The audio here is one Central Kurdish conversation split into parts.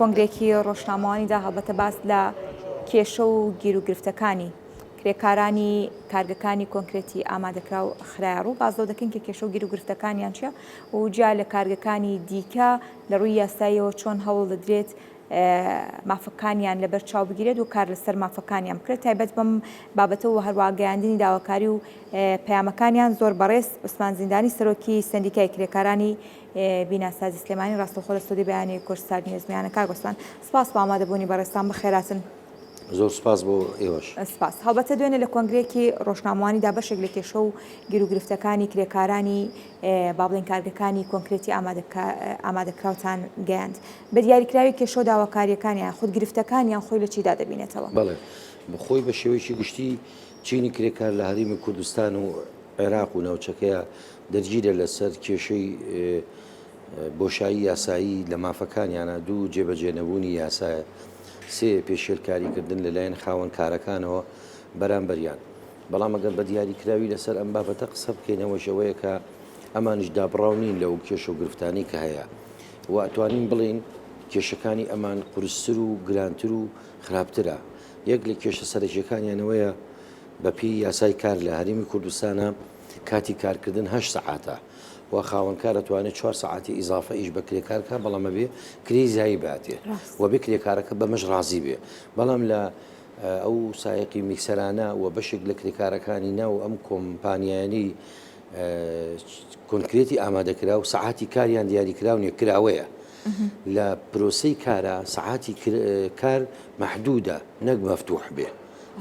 کۆنگرێکی ڕۆژنامەوانیدا هەڵبەتە باس لە کێشە و گیر و گرفتەکانی کرێکارانی کارگەکانی کۆنکرێتی ئامادەکرا و خراڕوو بازۆ دەکەن کە کێشە و گیر و گرفتەکانیان چیە و جیا لە کارگەکانی دیکە لە ڕووی یاساییەوە چۆن هەوڵ دەدرێت مافەکانیان لەبەر چاو بگیرێت و کار لەسەر مافەکانیان بکرێت تایبەت بەم بابەتەوە هەروە گەیاندنی داواکاری و پەیامەکانیان زۆر بەڕێز عوسمان زیندانی سەرۆکی سەندیکای کرێکارانی بیناسازی سلێمانی ڕاستەوخۆ لە ستۆدیۆی بەیانی کورسساری نوێژمیانە کار گۆستان سپاس بۆ ئامادەبوونی بەڕێستان بەخێراتن. زۆر سپاس بۆ ئێوەش. سپاس. هەڵبەتە دوێنێ لە کۆنگرێکی ڕۆژنامەوانیدا بەشێک لە کێشە و گیر و گرفتەکانی کرێکارانی با بڵێن کارگەکانی کۆنکرێتی ئامادەکراوتان گەیاند. بە دیاریکراوی کێشە و داواکاریەکانیان خود گرفتەکانیان خۆی لە چیدا دەبینێتەوە؟ بەڵێ بخۆی بە شێوەیەکی گشتی چینی کرێکار لە هەرێمی کوردستان و عێراق و ناوچەکەیە دەرگیرە لەسەر کێشەی بۆشایی یاسایی لە مافەکانیانە دوو جێبەجێنەبوونی یاسایە سێ پێشێلکاریکردن لەلایەن خاوەن کارەکانەوە بەرامبەریان. بەڵام ئەگەر بە دیاریکراوی لەسەر ئەم بابەتە قسە بکەینەوە شەوەیە کە ئەمانش دابڕاو نین لەو کێشە و گرفتانی کە هەیە و ئەتوانین بڵین کێشەکانی ئەمان قورستر و گرانتر و خراپترە. یەک لە کێشە سەرەکیەکانیانەوەیە بە پێی یاسای کار لە هەرێمی کوردستانە کاتی کارکردن 8 سەعاتە و خاوەنکار دەتوانێت 4 سەعاتی ئیزافە ئیش بە کرێکارکە بەڵامە بێ کرێی زایی باتێ و بێ کرێکارەکە بەمەش ڕازی بێ. بەڵام لە ئەو سایقی میکسەرانە و بەشێک لە کرێکارەکانی ناو ئەم کۆمپانیانی کۆنکرێتی ئامادەکرا و سەعاتی کاریان دیاریکراونیە کراوەیە لە پرۆسەی کارە سەعاتی کار مەحدودە نەک مەفتوح بێ،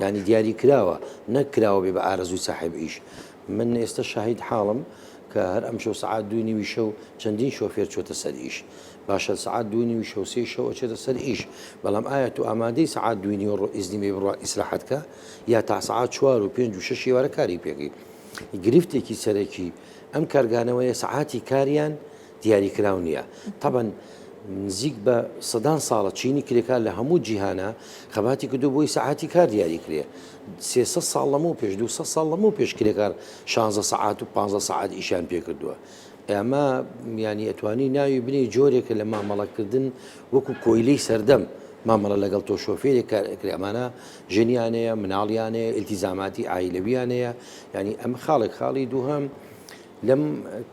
یعنی دیاری کراوە نەکراوە بێ بە ئارەزوی ساحب ئیش. من ئێستا شاهید حاڵم کە هەر ئەم شەو سەعات 2:30 شەو چەندین شۆفێر چۆتە سەر ئیش، باشە سەعات 2:30 شەو 3 شەو ئەچێتە سەر ئیش، بەڵام ئایا تو ئامادەی سەعات 2:30 ئیزنی بڕوا ئیسراحەتکە یا تا سەعات 4 و 5 و 6 وارە کاری پێکەی. گرفتێکی سەرەکی ئەم کارگانەوەیە سەعاتی کاریان دیاریکراو نییە. طبعاً نزیک بە سەدان ساڵە چینی کرێکار لە هەموو جیهانە خەباتی کردو بۆی سەعاتی کار دیاری کرێ. 300 ساڵ لەمەوە پێش 200 ساڵ لەمەوە پێش کرێکار 16 سەعات و 15 سەعات ئیشان پێ کردووە. ئێمە ینی ئەتوانی ناوی بنی جۆرێکە لە مامەڵەکردن وەکو کۆیلەی سەردەم مامەڵە لەگەڵ تۆ شۆفێرێک ئەمانە ژنیانەیە مناڵیانەیە ئیلتیزاماتی ئایلەویانەیە. ینی ئەم خاڵی دووهەم لەم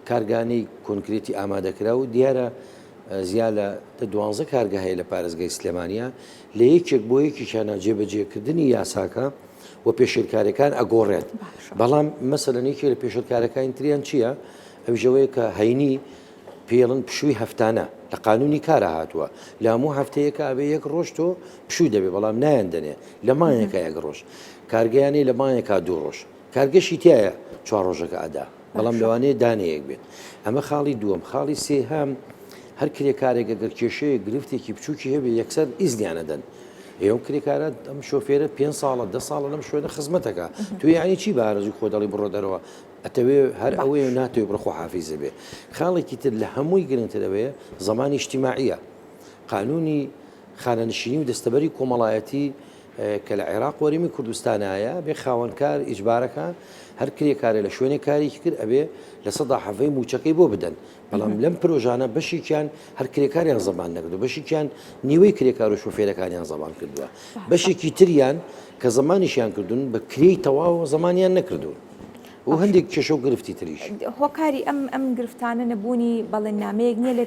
کارگانەی کۆنکرێتی ئامادەکرا و دیارە زیاد لە 12 کارگە هەیە لە پارێزگای سلێمانیە لە یەکێک بۆ یەکیشانە جێبەجێکردنی یاساکە و پێشێلکارەکان ئەگۆڕێت. بەڵام مەسەلەنێکی لە پێشێلکارەکانی تریان چییە؟ ئەو ژەوەیە کە هەینی پێڵن پشووی هەفتانە لە قانونی کارە هاتووە لە هەموو هەفتەیەکە ئەبێ یەک ڕۆژ تۆ پشووی دەبێ، بەڵام نایەندەنێ لە مانێکە یەک ڕۆژ، کارگەیانی لە مانێکا 2 ڕۆژ، کارگەشی تایە 4 ڕۆژەکە ئەدا، بەڵام لەوانەیە دانەیەک بێت. ئەمە خاڵی دووەم. خاڵی سێهەم هەر کرێکارێک ئەگەر کێشەیە گرفتێکی بچووکی هەبێ یەکسەر ئیزنیانەدەن. ئێوە کرێکارە ئەم شۆفێرە 5 ساڵە 10 ساڵە لەم شوێنە خزمەتەکە، تو یعنی چی بە ئارەزوی خۆ دەڵی بڕۆ دەرەوە ئەتەوێ هەر ئەوەیە ناتوێ بڕۆ خۆحافیزە بێ. خاڵێکی تر لە هەمووی گرنگترەوەیە زمانی اجتیماعیە. قانونی خانەنشینی و دەستەبەری کۆمەڵایەتی کە لە عێراق وەرەمی کوردستانایە بێ خاوەنکار ئیجبارەکە هەر کرێکارە لە شوێنێک کارێکی کرد ئەبێ لە سەدا حەڤەی موچەکەی بۆ بدەن. بەڵام لەم پرۆژانە بەشێکیان هەر کرێکاریان زەبان نەکردو، بەشێکیان نیوەی کرێکار و شۆفێرەکانیان زەبان کردووە، بەشێکی تریان کە زەمانیشیان کردوون بە کرێی تەواو زەمانیان نەکردوون و هەندێک کێشە و گرفتی تریش. هۆکاری ئەم گرفتانە نەبوونی بەڵێننامەیەک نییە لە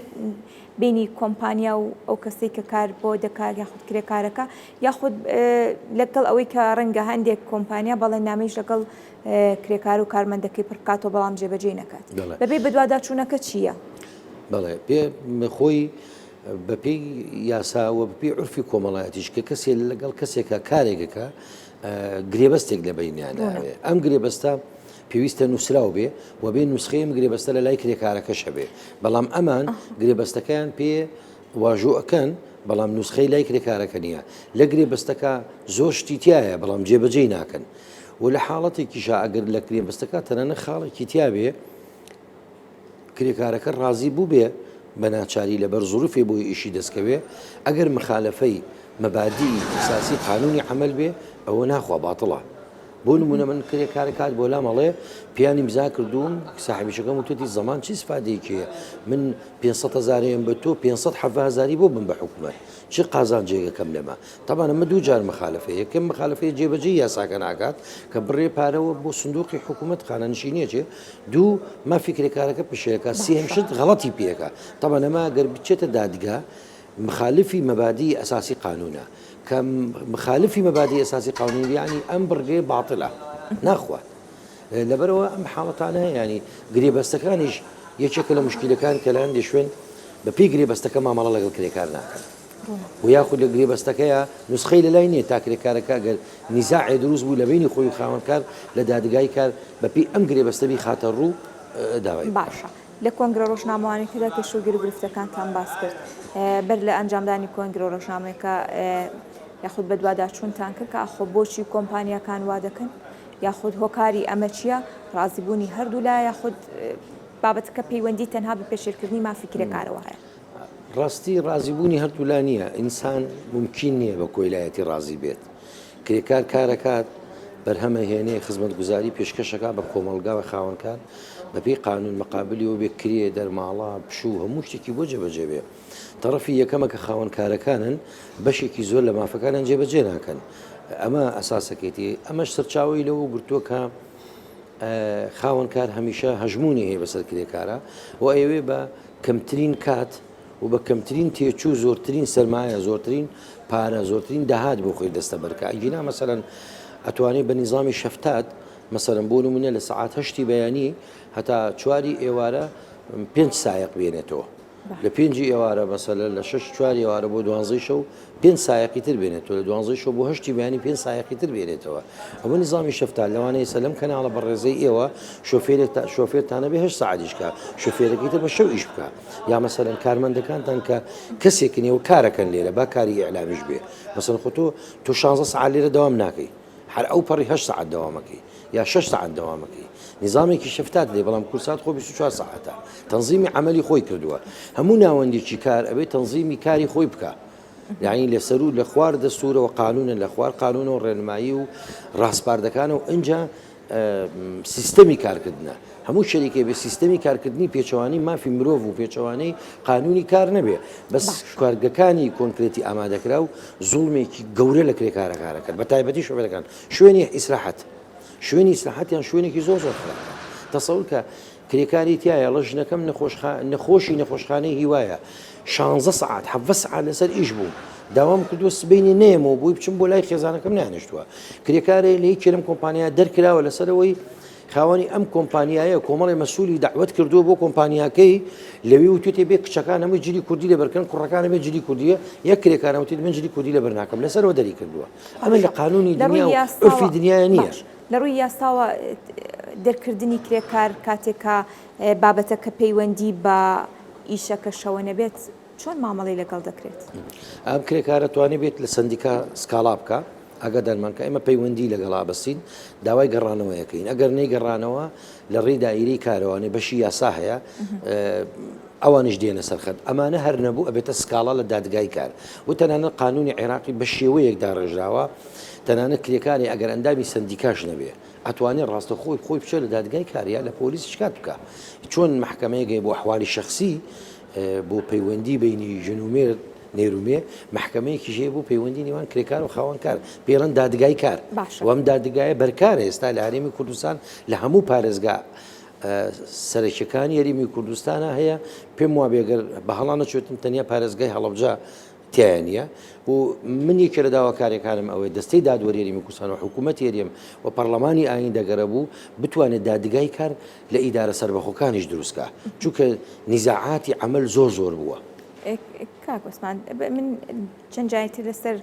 بینی کۆمپانیا و ئەو کەسێک کە کار بۆ دەکات یاخود کرێکارەکە یاخود لەگەڵ ئەوەی کە ڕەنگە هەندێک کۆمپانیا بەڵێننامەیش لەگەڵ کرێکار و کارمەندەکەی پڕکاتەوە بەڵام جێبەجێ نەکات بەبێ بەدواداچوونەکە چییە؟ بەڵێ پێ خۆی بەپێی یاساوە بەپێی عورفی کۆمەڵایەتیش کە کەسێ لەگەڵ کەسێکە کارێکەکە گرێبەستێک لە بەینیاناوێ ئەم گرێبەستە پێویستە نووسراو بێ و بێ نوسخەیەم گرێبەستە لە لای کرێکارەکەشە بێ، بەڵام ئەمان گرێبەستەکەیان پێ واژوئەکەن بەڵام نوسخەی لای کرێکارەکە نییە. لە گرێبەستەکە زۆر شتی تایە بەڵام جێبەجێ ناکەن و لە حاڵەتێکیشا ئەگەر لە گرێبەستەکە تەنانە خاڵێکی تیا بێ کرێکارەکە ڕازی بوو بێ بە ناچاری لەبەر زوروفێ بۆی ئیشی دەستکەوێ ئەگەر مخالەفەی مەبادی ئەساسی قانونی عەمەل بێ ئەوە ناخوا باتڵە. بۆ نمونە من کارێکات بۆ لامەڵێ پیانی مزا کردوم ساحبیشەکەم وتوتی زەمان چی سفادەیەکیە من 500,000 بە تۆ 570,000 بۆ بم بە حکوومەت چی قازان جێگەکەم لەمە طبعا ئەمە دوو جار مخالفە یەکەم مخالفەیە جێبەجێ یاساکە ناکات کە بڕێ پارەوە بۆ سندوقی حکوومەت خانەنشینیەکێ دوو مافی کرێکارەکە پشەکە سێم شت غەڵەتی پێەکە طبعا ئەمە گەر بچێتە دادگا مخالفی مەبادی ئەساسی قانونە کە مخالفی مەبادی ئەساسی قانونی یعنی ئەم بڕگەی باڵتلە ناخوات لەبەرەوە ئەم حاڵەتانە ینی گرێبەستەکانیش یەکێکە لە مشکلەکان کە لەەن دەشوێن بە پێی گرێبەستەکە مامەڵە لەگەڵ کرێکار ناکەن و یاخود لە گرێبەستەکەیە نسخەی لە لای نییە تا کرێکارەکە گەر نیزاعی دروست بوو لە بینی خۆی خاوەنکار لە دادگای کار بە پێی ئەم گرێبەستەبی خاتە ڕوو داوای باشە لە کۆنگرە ڕۆژنامەوانێکدا کێشەوگیر و گرفتەکانتان باس کرد بەر لە ئەنجامدانی کۆنگرە ڕۆژنامەیەەکە یاخود بە دوواداچوونتان کرد کە ئەخۆ بۆچی کۆمپانیەکان وا دەکەن یاخود هۆکاری ئەمە چییە ڕازیبوونی هەردوو لا یاخود بابەتەکە پەیوەندی تەنها بە پێشێرکردنی مافی کرێکارەوە هەیە ڕاستی ڕازیبوونی هەردوولا نییە ئینسان ممکن نییە بە کۆیلایەتی ڕازی بێت کرێکار کارەکات بەرهەمە هێنێ خزمەت گوزاری پێشکەشەکە بە کۆمەلگا و خاوەنکار بەپی قانون مەقابلی و بێ کرێ دەرماڵا پشوو هەموو شتێکی بۆ جێبەجێ بێ تەڕەفی یەکەمە کە خاوەنکارەکانن بەشێکی زۆر لە مافەکانیان جێبەجێ ناکەن ئەمە ئەساسەکەیتی ئەمەش سەرچاوی لەوە گرتووە کە خاوەنکار هەمیشە هەژمونی هەیە بەسەر کرێکارە و ئەوێ بە کەمترین کات و بە کەمترین تێچوو زۆرترین سەرمایە زۆرترین پارە زۆرترین داهات بۆ خۆی دەستە بەرکە ئەگینا مەسەرەن ئەتوانێت بە نظامی شەفتات مەسەرم بۆ نمونە لە سەعات هەشتی بەیانی هەتا چواری ئێوارە 5 سایق بێنێتەوە لە 5 ئێوارە مەسەلە لە 6 چوار ئێوارە بۆ 12 شەو 5 سایقی تر بێنێتەوە لە 12 شەو بۆ هەشتی بەیانی 5 سایقی تر بێنێتەوە ئەوە نظامی شەفتات لەوانەیە سەلەم کەناڵە بە ڕێزەی ئێوە شۆفێرتانە بێ 8 ساعتیشکە شۆفێرەکەی تر بە شەو ئیش بکە یا مەسەلەن کارمەندەکانتان کە کەسێکی نێوە کارەکەن لێرە با کاری ئیعلامیش بێ مەسەلەن خۆ تۆ 16 ساعت لێرە دەوام ناکەی هەر ئەو پەڕی 8 ساعت دەوامەکەی یا 6 ساعت دەوامەکەی نظامێکی شەفتات لێ بەڵام کورسات خۆ 24 ساعتە تەنظیمی عملی خۆی کردووە هەموو ناوەندێکی کار ئەبێت تەنظیمی کاری خۆی بکە یعنی لەسەر و لە خوار دەستورەوە قانونە لە خوار قانونە و ڕێنمایی و ڕاستپاردەکانە و ئەنجا سیستەمی کارکردنە هەموو شەریکێ بێ سیستەمی کارکردنی پێچەوانی مافی مرۆڤ و پێچەوانەی قانونی کار نەبێ بەس کارگەکانی کۆنکرێتی ئامادەکرا و زوڵمێکی گەورە لە کرێکارەکانەکەن بە تایبەتی شوێنەکان شوێنی ئیسراحەت شوێنی ئیسراحەتیان شوێنێکی زۆر خراپە تەسەوور کە کرێکاری تایە لە ژنەکەم نەخۆشی نەخۆشخانەی هیوایە 16 ساعت 7 ساعت لەسەر ئیش بوو داوام کردووە سبینی نێمەوە بووی بچم بۆ لای خێزانەکەم نانیشتووە کرێکارێ لە هیچ لەم کۆمپانیا دەرکراوە لەسەرەوەی خاوەنی ئەم کۆمپانیایە کۆمەڵی مەسئولی دعوت کردووە بۆ کۆمپانیاکەی لەوی وتوتێ بێ کچەکان هەمووی جلی کوردی لەبەرکەن کوڕەکانە بێ جلی کوردیە یەک کرێکارەوتی من جلی کوردی لەبەر ناکەم لەسەرەوە دەری کردووە ئەمە لە قانونی دنیا و عرفی دنیای نییە لە ڕووی یاساوە دەرکردنی کرێکار کاتێکە بابەتەکە پەیوەندی بە ئیشەکە شەوە نەبێت چۆن مامەڵی لەگەڵ دەکرێت ئەم کرێکارە توانێت بێت لە سندیکا سکاڵا بکە ئەگە دەرمانکە ئێمە پەیوەندی لەگەڵا بەستین داوای گەڕانەوە یەکەین ئەگەر نەیگەڕانەوە لە ڕێی دایرەی کارەوانێ بەشی یاسا هەیە ئەوانش دێنە سەرخەت ئەمانە هەر نەبوو ئەبێتە سکاڵا لە دادگای کار و تەنانەت قانونی عێراقی بە شێوەیەکدا ڕێژراوە تەنانەت کرێکاری ئەگەر ئەندامی سندیکاش نەبێ ئەتوانێت ڕاستە خۆی بچێت لە دادگای کاریا لە پۆلیس شکات بکە چۆن محکەمەیەگەی بۆ ئەحوالی شەخسی بۆ پەیوەندی بینی ژنومێر نێرومێ محکەمەیەکی ژێ بوو پەیوەندی نێوان کرێکار و خاوەنکار پێڵەن دادگای کار وەم دادگایە بەرکارە ئێستا لە هەرێمی کوردستان لە هەموو پارێزگا سەرکیەکانی هەرێمی کوردستانە هەیە پێم وا بێگەر بە هەڵانە چێتن تەنیا پارێزگای هەڵەبجا تیانە و من یەکێ لە داواکاریەکانم ئەوەی دەستەی دادوەریێمی کوردستان و حکوومەت هێرێم و پەرلەمانی ئاین دەگەرە بوو بتوانێت دادگای کار لە ئیدارە سەربەخۆکانیش دروستکە چونکە نیزاعاتی عەمەل زۆر بووە کاک عوسمان من چەند جایەتی لەسەر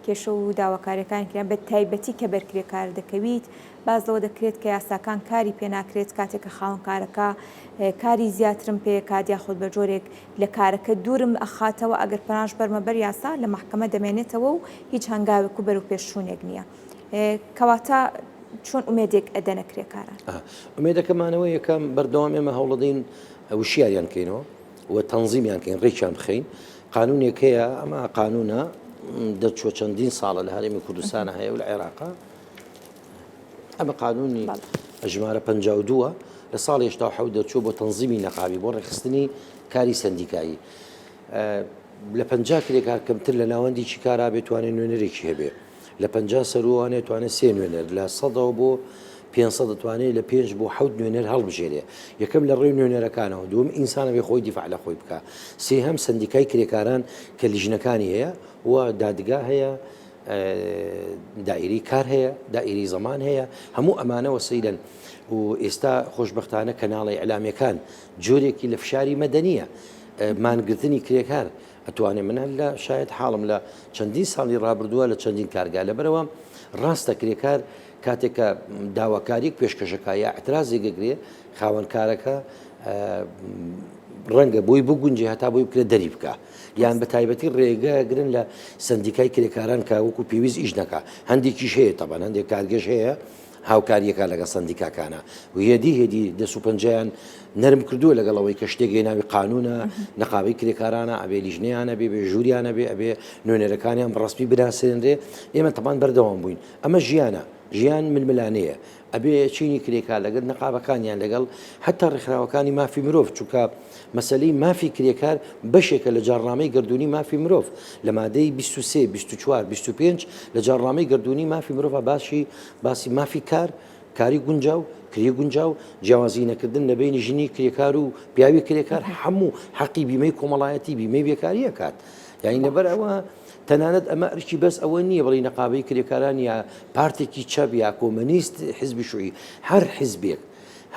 کێشە و داواکاریەکان کران بە تایبەتی کە بەرکرێکار دەکەویت باز لەوە دەکرێت کە یاساکان کاری پێ ناکرێت کاتێک کە خاوەنکارەکە کاری زیاترم پێ کات یاخود بە جۆرێک لە کارەکە دوورم ئەخاتەوە ئەگەر پەناش بەرمە بەر یاسا لە محکەمە دەمێنێتەوە و هیچ هەنگاوێک و بەرەو پێشچوونێک نییە کەواتە چۆن ئومێدێک ئەدەنە کرێکاران ئومێدەکەمانەوە یەکەم بەردەوام ئێمە هەوڵەدەین وشیاریان کەینەوە و تەنزیمیان کەین ڕێکیان بخەین قانونێک هەیە ئەمە قانونە دەچوە چەندین ساڵە لە هەرێمی کوردستانە هەیە و لە عێراقا ئەمە قانونی ژمارە 52 لە ساڵی 1970 دەچوو بۆ تەنزیمی نەقابی بۆ ڕێخستنی کاری سندیکایی لە 50 کرێکار کەمتر لە ناوەندی کارا بێتوانێت نوێنەرێکی هەبێ لە 50 سەروانێت توانێت 3 نوێنەر لە 100 بۆ 500 دەتوانێت لە 5 بۆ 7 نوێنەر هەڵبژێرێ یەکەم لە ڕێی نوێنەرەکانەوە دوم ئینسانە بێ خۆی دیفاع لە خۆی بکە سێهەم سندیکای کرێکاران کە لیژنەکانی هەیە و دادگا هەیە دائیری کار هەیە دائیری زەمان هەیە هەموو ئەمانە وەسیلەن و ئێستا خۆشبەختانە کەناڵی ئەعلامەکان جۆرێکی لە فشاری مەدەنیە مانگرتنی کرێکار ئەتوانێت من لە شاید حاڵم لە چەندین ساڵی ڕابردووە لە چەندین کارگا لەبەرەوە ڕاستە کرێکار کاتێکە داواکاریەک پێشکەشەکایە ئەترازێگەگرێ خاوەنکارەکە ڕەنگە بۆی بگونجێ هەتا بۆی بکرێت دەری بکە یان بە تایبەتی ڕێگەگرن لە سندیکای کرێکاران کە وەکو پێویست ئیش نەکە هەندێکیش هەیە تەبەن هەندێک کارگەش هەیە هاوکاریەکە لەگە سندیکاکانە و هێدی دەسوپەنجیان نەرم کردووە لەگەڵەوەی کە شتێکی ناوی قانونە نەقابەی کرێکارانە ئەبێ لیژنەیانە بێ ژووریانە بێ ئەبێ نوێنەرەکانیان بەڕاستی بناسێنرێ ئێمە تەمان بەردەوام بووین ئەمە ژیانە ژیان ململانەیە ئەبێ چینی کرێکار لەگەڵ نەقابەکانیان لەگەڵ حتا ڕێکخراوەکانی مافی مرۆڤ چونکە مەسەلەی مافی کرێکار بەشێکە لە جاڕنامەی گردردونی مافی مرۆڤ لە مادەی 23 24 25 لە جاڕنامەی گردردونی مافی مرۆڤ باسی مافی کار کاری گونجاو کری گونجاو جیاوازی نەکردن لە بینی ژنی کرێکار و پیاوی کرێکار هەموو حەقی بیمەی کۆمەڵایەتی بیمەی بێکاریە کات یعنی لەبەر ئەوە تەنانەت ئەمە ئەرکی بەس ئەوە نییە بڵی نەقابەی کرێکاران یا پارتێکی چەپ یا کۆمەنیست حیزبی شووی هەر حیزبێک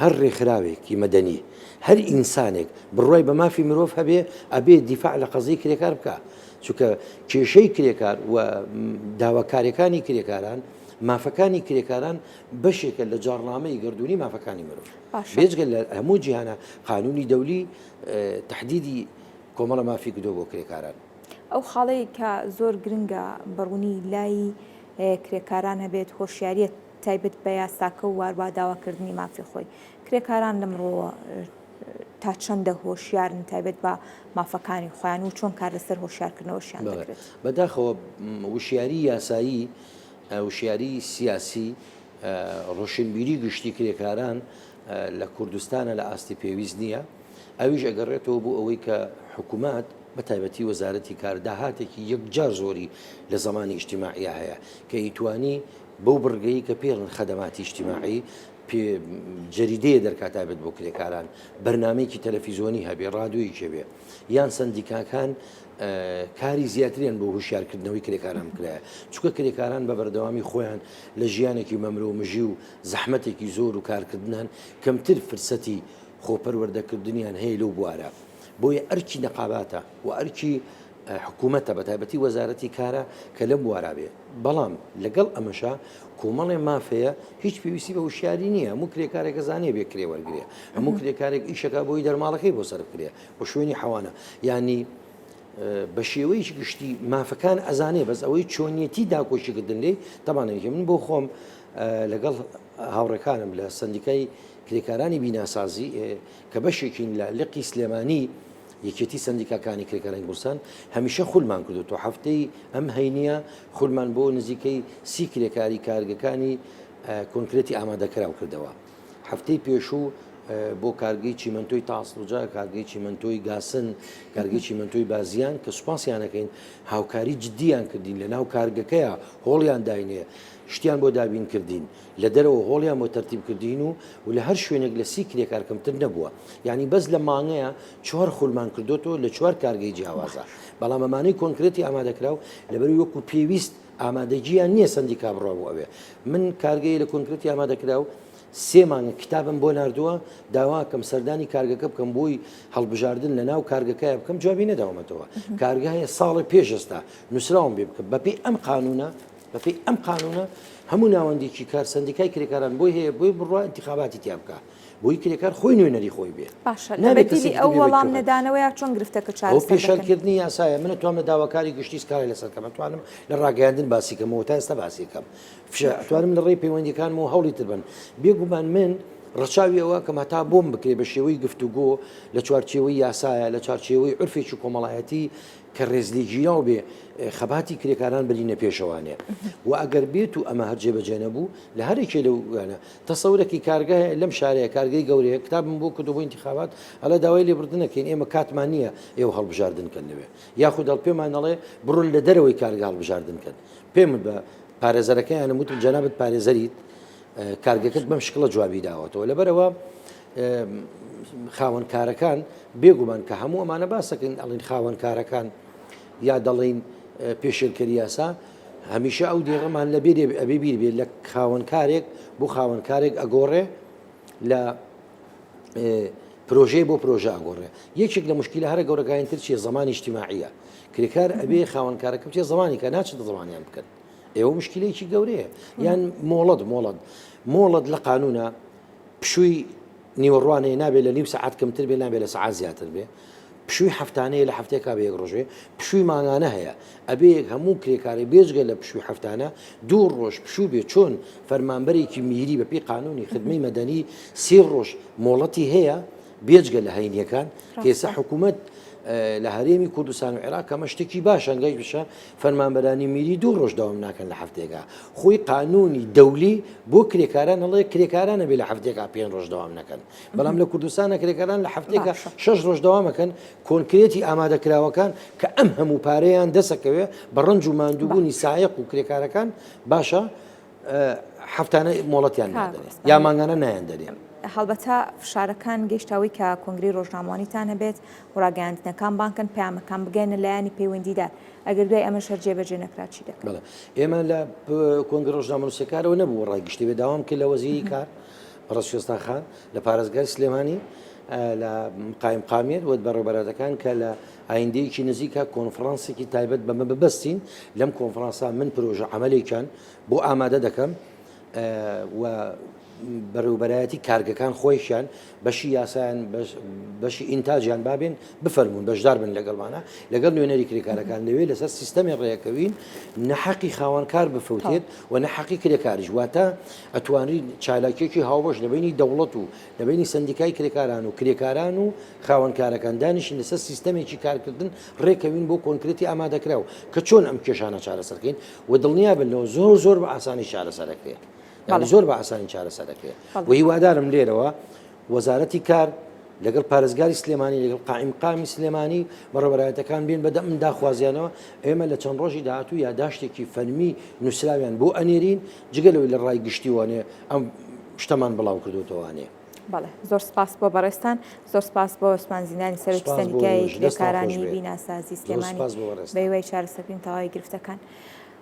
هەر ڕێکخراوێکی مەدەنی هەر ئینسانێک بڕای بە مافی مرۆڤ هەبێ ئەبێ دیفاع لە قەزەی کرێکار بکە چونکە کێشەی کرێکار و داواکاریەکانی کرێکاران مافەکانی کرێکاران بەشێکە لە جاڕنامەی گردردونی مافەکانی مرۆڤ بێجگە لە هەموو جیهانە قانونی دەولی تحدیدی کۆمەڵە مافی کردو بۆ کرێکاران ئەو خاڵەی کە زۆر گرنگە بەڕوونی لای کرێکاران هەبێت هۆشیاریە تایبەت بە یاساکە و وارووا داواکردنی مافی خۆی کرێکاران لەمڕۆ تا چەندە هۆشیارن تایبەت بە مافەکانی خۆیان و چۆن کار لەسەر هۆشیارکردنەوەشیان دەکرێت بەداخەوە وشیاری یاسایی وشیاری سیاسی ڕۆشنبیری گشتی کرێکاران لە کوردستانە لە ئاستی پێویست نییە ئەویش ئەگەڕێتەوە بۆ ئەوەی کە حکوومەت بە تایبەتی وەزارەتی کار داهاتێکی یەکجار زۆری لە زمانی ئیجتیماعیە هەیە کە ئیتوانی بەو بڕگەی کە پێڵن خەدەماتی ئیجتیماعی جەریدەیە دەرکات تایبەت بۆ کرێکاران بەرنامەیەکی تەلەڤیزۆنی هەبێ ڕادیۆیی بێ یان سندیکاکان کاری زیاتریان بۆ هوشیارکردنەوەی کرێکاران بکرایە چونکە کرێکاران بە بەردەوامی خۆیان لە ژیانێکی مەمرۆ و مژی و زەحمەتێکی زۆر و کارکردنان کەمتر فرسەتی خۆپەروەردەکردنیان هەیە لەو بوارە بۆیە ئەرکی نەقاباتە و ئەرکی حکوومەتە بە تایبەتی وەزارەتی کارە کە لەم وارا بێ بەڵام لەگەڵ ئەمەشا کۆمەڵێ مافەیە هیچ پێویستی بە وشیاری نییە هەموو کرێکارێکە زانێ بێ کرێ وەرگێ هەموو کرێکارێک ئیشەکە بۆی دەرماڵەکەی بۆ سەر بکرێ بۆ شوێنی حەوانە ینی بە شێوەیەکی گشتی مافەکان ئەزانێ بەس ئەوەی چۆنیەتی داکۆشیکردن لێ تەمانەیە من بۆ خۆم لەگەڵ هاوڕێکانم لە سندیکای کرێکارانی بیناسازی کە بەشێکین لە لقی سلێمانی یەکێتی سندیکاکانی کرێکارانی کوردستان هەمیشە خولمان کردو تۆ هەفتەی ئەم هەینیە خولمان بۆ نزیکەی 30 کرێکاری کارگەکانی کۆنکرێتی ئامادەکراو کردەوە هەفتەی پێشوو بۆ کارگەی چیمەنتۆی تاسڵجا کارگەی چیمەنتۆی گاسن کارگەی چیمەنتۆی بازیان کە سوپاسیانەکەین هاوکاری جددیان کردین لە ناو کارگەکەیە هۆڵیان داینێ شتیان بۆ دابین کردین لە دەرەوە هۆڵیان بۆ تەرتیب کردین و لە هەر شوێنێک لە 30 کرێکار کەمتر نەبووە یعنی بەس لە مانگەیە 4 خولمان کردوتەوە لە 4 کارگەی جیاوازە بەڵام ئەمانەی کۆنکرێتی ئامادەکراو لەبەر وەکو پێویست ئامادەجییان نییە سندیکا بڕۆ بۆ ئەوێ من کارگەی لە کۆنکرێتی ئامادەکراو 3 مانگە کتابم بۆ نردووە داواکەم سەردانی کارگەکە بکەم بۆی هەڵبژاردن لە ناو کارگەکەیە بکەم جوابی نەداومەتەوە کارگایە ساڵی پێشستا نووسراوم بێ بکەم بەپێی ئەم قانونە بەپێی ئەم قانونە هەموو ناوەندێکی کار سندیکای کرێکاران بۆی هەیە بۆی بڕوا انتخاباتی تیا بکە بۆی کرێکار خۆی نوێنەری خۆی بێ باشە لەبەتی ئەو وەڵام نەدانەوەیە چۆن گرفتەکە ئەو پێشەرکردنی یاسایە منە توانم لە داواکاری گشتی سکاری لەسەرکەمە توانم لە ڕاگەاندن باسیکەمەوە تا ئێستا باسیکەم توانم لە ڕێی پەیوەندیەکانمەوە هەوڵی تر بن بێگومان من ڕەچاوی ئەوە کەم هەتا بۆم بکرێ بە شێوەی گفتوگۆ لە چوارچێوەی یاسایە لە چارچێوەی عرفێکی کۆمەڵایەتی کە ڕێزلێجییا و بێ خەباتی کرێکاران بەرینە پێشەوانێ و ئەگەر بێت و ئەمە هەرجێ بەجێ نەبوو لە هەرێکێ لەوانە تەسەورێکی کارگای لەم شارەیە کارگەی گەورەیە کتابم بۆ کردو بۆ انتخابات هەڵە داوای لێبردنەکەین ئێمە کاتمان نییە ئێوە هەڵبژاردنکەن لەوێ یاخود دەڵ پێمان دەڵێ بڕۆن لە دەرەوەی کارگا هەڵبژاردنکەن پێم بە پارێزەرەکەیان وتم جەنابەت پارێزەریت کارگەکەت بەم شکڵە جوابی داوەتەوە لەبەرەوە خاوەنکارەکان بێگومان کە هەموو ئەمانە باسەکەین ئەڵین خاوەنکارەکان یا دەڵین پێشێلکەری یاسا هەمیشە ئەو دێغەمان لە بێ ئەبێ بیر بێت لە خاوەنکارێک بۆ خاوەنکارێک ئەگۆڕێ لە پرۆژەی بۆ پرۆژە ئەگۆڕێ یەکێک لە مشکلە هەرە گەورەکانتر چیە زمانی اجتماعیە کرێکار ئەبێ خاوەنکارەکە بچێ زمانی کە ناچێت زمانیان بکەن ئێوە مشکلەیەکی گەورەیە یان مۆڵەت لە قانونە پشووی نیوەڕوانەیە نابێت لە نیم سەعات کەمتر بێ نابێت لە سەعات زیاتر بێ پشووی هەفتانەیە لە هەفتێکا بە یەک ڕۆژێ پشووی مانگانە هەیە ئەبێ هەموو کرێکاری بێژگە لە پشووی هەفتانە دوو ڕۆژ پشوو بێ چۆن فەرمانبەرێکی میری بەپی قانونی خدمەی مەدەنی سێ ڕۆژ مۆڵەتی هەیە بێجگە لە هەینیەکان کێسە حکوومەت لە هەرێمی کوردستان و عێراق کەمە شتێکی باشە گەیشت بشە فەرمانبەرانی میری دوو ڕۆژ داوام ناکەن لە هەفتێکا خۆی قانونی دەولی بۆ کرێکاران هەڵێ کرێکارانە بێ لە هەفتێکا 5 ڕۆژ داوام نەکەن بەڵام لە کوردستانە کرێکاران لە هەفتێکا 6 ڕۆژ داوامەکەن کۆنکرێتی ئامادەکراوەکان کە ئەم هەموو پارەیان دەسەکەوێ بە ڕەنج و ماندووبوونی سایق و کرێکارەکان باشە هەفتانە مۆڵەتیان نادەنێت یا مانگانە نایەندەرێن هەڵبەتە فشارەکان گەیشتەوەی کە کۆنگری ڕۆژنامەوانیتان هەبێت و ڕاگەیاندنەکان بانکن پامەکان بگەنە لایانی پەیوەندیدار ئەگەر دوای ئەمە شەر جێبەجێ نەکرا چی دەکەن ئێمە لە کۆنگری ڕۆژنامەنووسەکارەوە نەبوو ڕایگەشتی بێ داوام کرد لە وەزیری کار ڕەشوێستان خان لە پارێزگای سلێمانی لە قایم قامێت و بەڕێوەبەرەکان کە لە ئایندەیەکی نزیکە کۆنفرانسێکی تایبەت بەمە ببەستین لەم کۆنفرانسا من پرۆژە عەمەلێکیان بۆ ئامادە دەکەم و بەڕێوەبەرایەتی کارگەکان خۆیشیان بەشی یاسایان بەشی ئینتاجیان بابێن بفەرمونون بەشدار بن لەگەڵمانە لەگەڵ نوێنەری کرێکارەکان لەوێ لەسەر سیستەمی ڕێەکەوین نەحەقی خاوەنکار بفەوتێت و نەحەقی کرێکاریش واتە ئەتوانری چالاکێکی هاوبەش لەبینی دەوڵەت و لەبینی سندیکای کرێکاران و کرێکاران و خاوەنکارەکان دانیشن لەسەر سیستەمێکی کارکردن ڕێکەوین بۆ کۆنکرێتی ئامادەکراو کە چۆن ئەم کێشانە چارەسەرکەین و دڵنیا بنەوە زۆر بە ئاسانی چارەسەرەکرێت زۆر بە ئاسانی چارەسەرەکرێت و هیوادارم لێرەوە وەزارەتی کار لەگەڵ پارێزگاری سلێمانی لەگەڵ قایم قامی سلێمانی بەڕێوەبەرایەتەکان بێن بەدەم داخوازیانەوە ئێمە لە چەند ڕۆژی داهاتوو یاداشتێکی فەرمی نووسراویان بۆ ئەنێرین جگەلەوەی لە ڕای گشتیوانێ ئەم شتەمان بڵاو کردوتەوانێ بەڵێ زۆر سپاس بۆ بەڕێستان زۆر سپاس بۆ ئۆسمانزیندانی سەرۆکی سەندیکای کرێکارانی بیناسازی سلێمانی بەیوەی چارەسەرکردنی تەواوی گرفتەکان